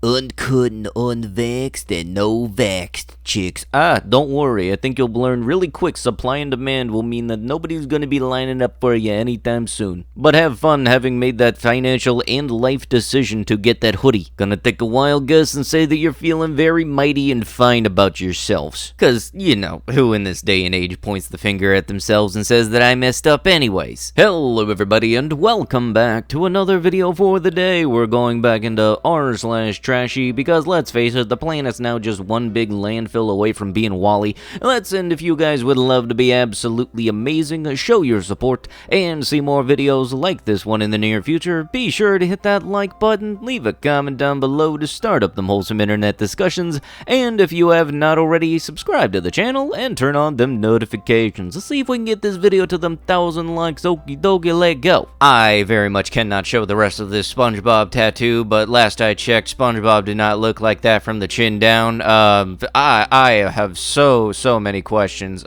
Uncut and unvaxxed and no vaxxed chicks. Don't worry, I think you'll learn really quick supply and demand will mean that nobody's gonna be lining up for you anytime soon. But have fun having made that financial and life decision to get that hoodie. Gonna take a wild guess and say that you're feeling very mighty and fine about yourselves. Cause, you know, who in this day and age points the finger at themselves and says that I messed up anyways? Hello everybody and welcome back to another video for the day. We're going back into r/trashy because let's face it, the planet's now just one big landfill away from being Wally. And if you guys would love to be absolutely amazing, show your support, and see more videos like this one in the near future, be sure to hit that like button, leave a comment down below to start up them wholesome internet discussions, and if you have not already, subscribe to the channel and turn on them notifications. Let's see if we can get this video to them 1,000 likes. Okie dokie, let go. I very much cannot show the rest of this SpongeBob tattoo, but last I checked, SpongeBob did not look like that from the chin down. I have so many questions.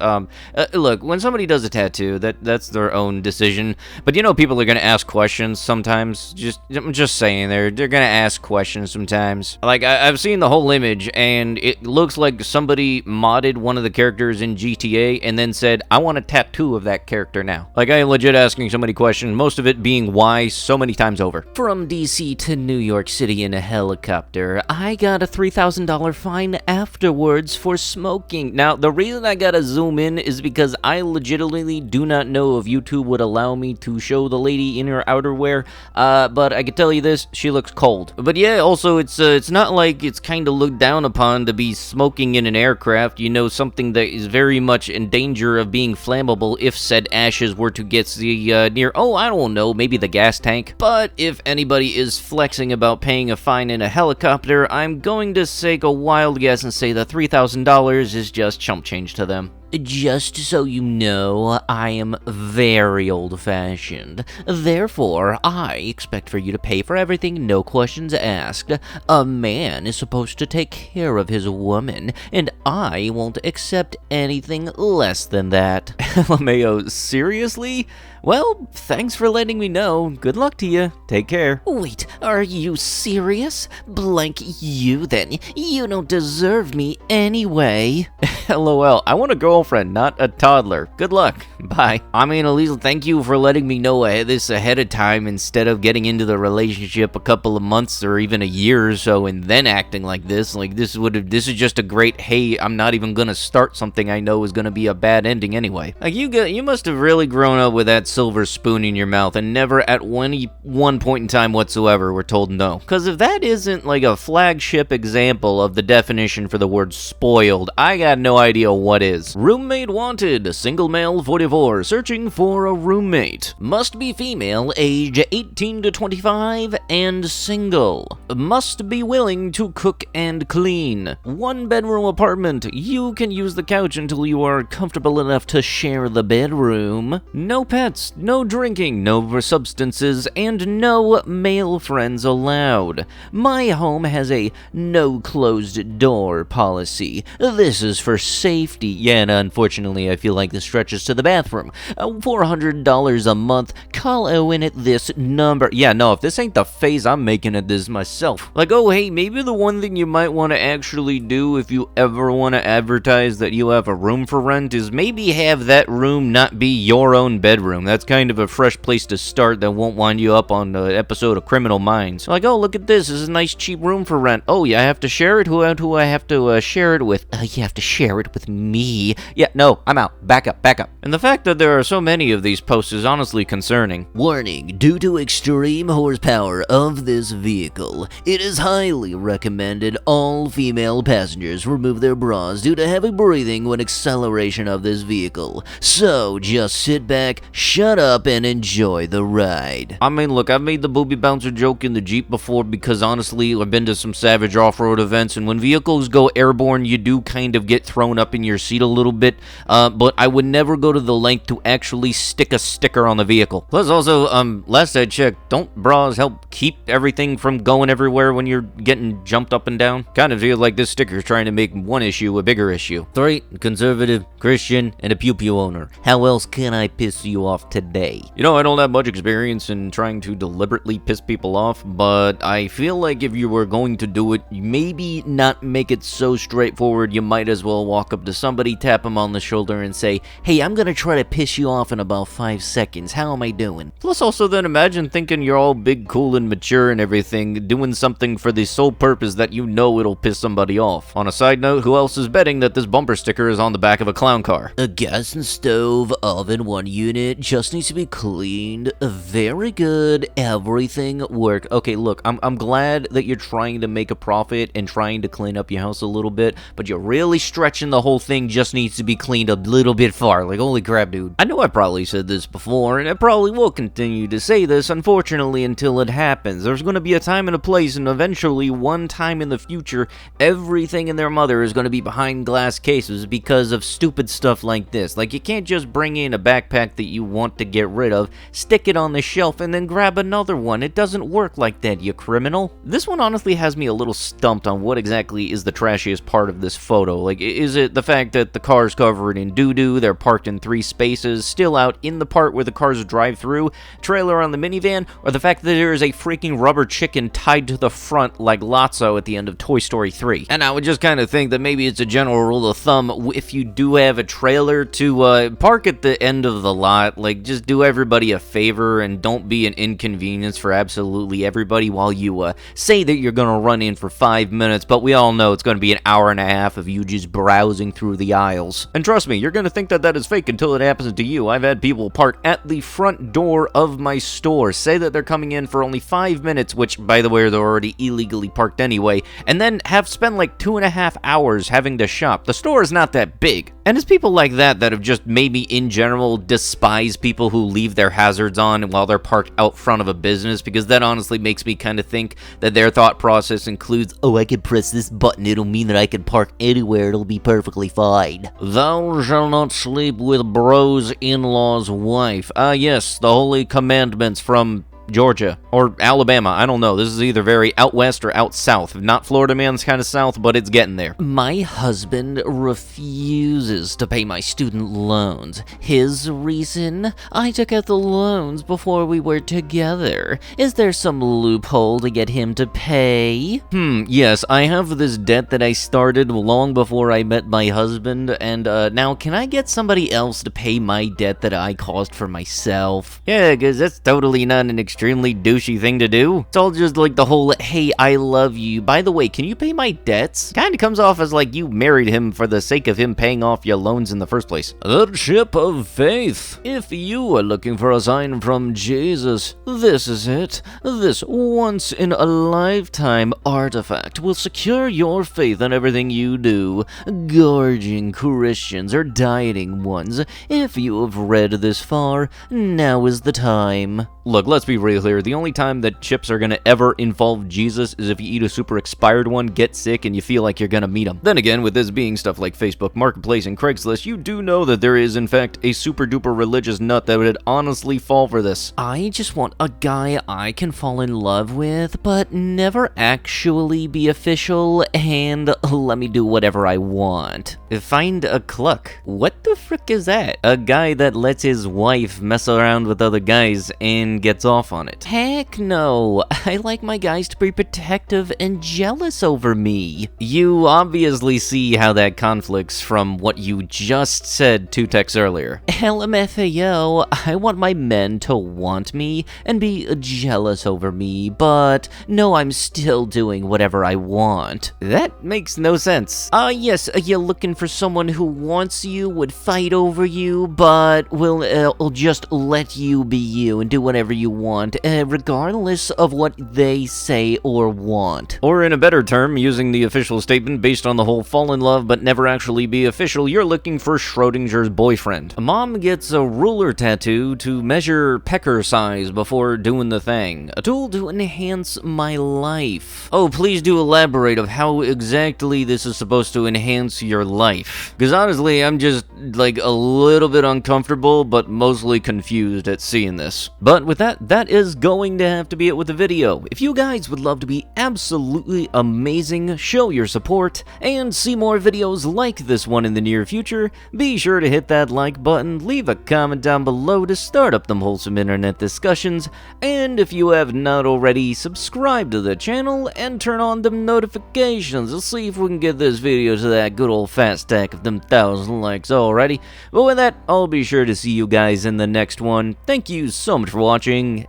Look, when somebody does a tattoo, that's their own decision. But you know, people are gonna ask questions sometimes. I'm just saying, they're gonna ask questions sometimes. Like I've seen the whole image, and it looks like somebody modded one of the characters in GTA and then said, "I want a tattoo of that character now." Like I am legit asking so many questions, most of it being why so many times over. From DC to New York City in a helicopter, I got a $3,000 fine afterwards for smoking. Now, the reason I gotta zoom in is because I legitimately do not know if YouTube would allow me to show the lady in her outerwear, but I can tell you this, she looks cold. But yeah, also, it's not like it's kind of looked down upon to be smoking in an aircraft, you know, something that is very much in danger of being flammable if said ashes were to get near, oh, I don't know, maybe the gas tank. But if anybody is flexing about paying a fine in a helicopter, I'm going to take a wild guess and say that $3,000 is just chump change to them. Just so you know, I am very old-fashioned. Therefore, I expect for you to pay for everything, no questions asked. A man is supposed to take care of his woman, and I won't accept anything less than that. LMAO, seriously? Well, thanks for letting me know. Good luck to you. Take care. Wait, are you serious? Blank you then. You don't deserve me anyway. LOL, I want a girlfriend, not a toddler. Good luck. Bye. I mean, at least thank you for letting me know this ahead of time instead of getting into the relationship a couple of months or even a year or so and then acting like this. Like, this is just a great, hey, I'm not even gonna start something I know is gonna be a bad ending anyway. Like, you must have really grown up with that silver spoon in your mouth and never at one point in time whatsoever were told no. Because if that isn't like a flagship example of the definition for the word spoiled, I got no idea what is. Roommate wanted, single male 44, searching for a roommate. Must be female, age 18 to 25, and single. Must be willing to cook and clean. 1-bedroom apartment. You can use the couch until you are comfortable enough to share the bedroom. No pets, no drinking, no substances, and no male friends allowed. My home has a no closed door policy. This is for safety. Yeah, and unfortunately, I feel like this stretches to the bathroom. $400 a month. Call Owen at this number. Yeah, no, if this ain't the face I'm making at this myself. Like, oh, hey, maybe the one thing you might want to actually do if you ever want to advertise that you have a room for rent is maybe have that room not be your own bedroom. That's kind of a fresh place to start that won't wind you up on the episode of Criminal Minds. Like, oh, look at this. This is a nice cheap room for rent. Oh, yeah, I have to share it? Who do I have to share it with? You have to share it with me. Yeah, no, I'm out. Back up. And the fact that there are so many of these posts is honestly concerning. Warning, due to extreme horsepower of this vehicle, it is highly recommended all female passengers remove their bras due to heavy breathing when acceleration of this vehicle. So, just sit back, shut up, and enjoy the ride. I mean, look, I've made the booby bouncer joke in the Jeep before because honestly, I've been to some savage off-road events, and when vehicles go airborne, you do kind of get thrown up in your seat a little bit, but I would never go to the length to actually stick a sticker on the vehicle. Plus also, last I checked, don't bras help keep everything from going everywhere when you're getting jumped up and down? Kind of feels like this sticker's trying to make one issue a bigger issue. 3, conservative, Christian, and a pew-pew owner. How else can I piss you off? off today. You know, I don't have much experience in trying to deliberately piss people off, but I feel like if you were going to do it, maybe not make it so straightforward. You might as well walk up to somebody, tap them on the shoulder, and say, hey, I'm gonna try to piss you off in about 5 seconds. How am I doing? Plus, also then imagine thinking you're all big, cool, and mature and everything, doing something for the sole purpose that you know it'll piss somebody off. On a side note, who else is betting that this bumper sticker is on the back of a clown car? A gas and stove, oven, 1 unit, just needs to be cleaned. Very good. Everything worked. Okay, look, I'm glad that you're trying to make a profit and trying to clean up your house a little bit, but you're really stretching the whole thing. Just needs to be cleaned a little bit far. Like, holy crap, dude. I know I probably said this before, and I probably will continue to say this, unfortunately, until it happens. There's going to be a time and a place, and eventually, one time in the future, everything in their mother is going to be behind glass cases because of stupid stuff like this. Like, you can't just bring in a backpack that you want to get rid of, stick it on the shelf, and then grab another one. It doesn't work like that, you criminal. This one honestly has me a little stumped on what exactly is the trashiest part of this photo. Like, is it the fact that the car's covered in doo-doo, they're parked in 3 spaces, still out in the part where the cars drive through, trailer on the minivan, or the fact that there is a freaking rubber chicken tied to the front like Lotso at the end of Toy Story 3? And I would just kind of think that maybe it's a general rule of thumb, if you do have a trailer, to park at the end of the lot. Like, just do everybody a favor and don't be an inconvenience for absolutely everybody while you say that you're gonna run in for 5 minutes, but we all know it's gonna be an hour and a half of you just browsing through the aisles. And trust me, you're gonna think that that is fake until it happens to you. I've had people park at the front door of my store, say that they're coming in for only 5 minutes, which, by the way, they're already illegally parked anyway, and then have spent like 2.5 hours having to shop. The store is not that big. And it's people like that that have just maybe in general despise people who leave their hazards on while they're parked out front of a business, because that honestly makes me kind of think that their thought process includes, oh, I can press this button, it'll mean that I can park anywhere, it'll be perfectly fine. Thou shalt not sleep with bro's in-law's wife. Yes, the holy commandments from Georgia or Alabama. I don't know. This is either very out west or out south. Not Florida man's kind of south, but it's getting there. My husband refuses to pay my student loans. His reason? I took out the loans before we were together. Is there some loophole to get him to pay? Yes, I have this debt that I started long before I met my husband, and now can I get somebody else to pay my debt that I caused for myself? Yeah, because that's totally not an extremely douchey thing to do. It's all just like the whole, hey, I love you. By the way, can you pay my debts? Kind of comes off as like you married him for the sake of him paying off your loans in the first place. The ship of faith. If you are looking for a sign from Jesus, this is it. This once-in-a-lifetime artifact will secure your faith in everything you do. Gorging Christians or dieting ones, if you have read this far, now is the time. Look, let's be real here. The only time that chips are gonna ever involve Jesus is if you eat a super expired one, get sick, and you feel like you're gonna meet him. Then again, with this being stuff like Facebook Marketplace and Craigslist, you do know that there is, in fact, a super duper religious nut that would honestly fall for this. I just want a guy I can fall in love with, but never actually be official, and let me do whatever I want. Find a cluck. What the frick is that? A guy that lets his wife mess around with other guys and gets off on it. Heck no. I like my guys to be protective and jealous over me. You obviously see how that conflicts from what you just said 2 texts earlier. LMFAO, I want my men to want me and be jealous over me, but no, I'm still doing whatever I want. That makes no sense. Yes, you're looking for someone who wants you, would fight over you, but will just let you be you and do whatever you want, regardless of what they say or want. Or in a better term, using the official statement based on the whole fall in love but never actually be official, you're looking for Schrodinger's boyfriend. Mom gets a ruler tattoo to measure pecker size before doing the thing. A tool to enhance my life. Oh, please do elaborate of how exactly this is supposed to enhance your life. Because honestly, I'm just like a little bit uncomfortable, but mostly confused at seeing this. But with with that, that is going to have to be it with the video. If you guys would love to be absolutely amazing, show your support, and see more videos like this one in the near future, be sure to hit that like button, leave a comment down below to start up them wholesome internet discussions, and if you have not already, subscribe to the channel and turn on them notifications. Let's see if we can get this video to that good old fat stack of them 1,000 likes already. But with that, I'll be sure to see you guys in the next one. Thank you so much for watching,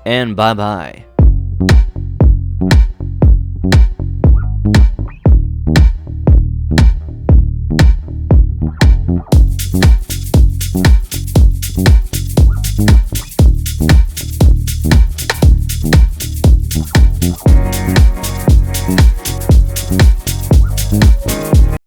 and bye-bye.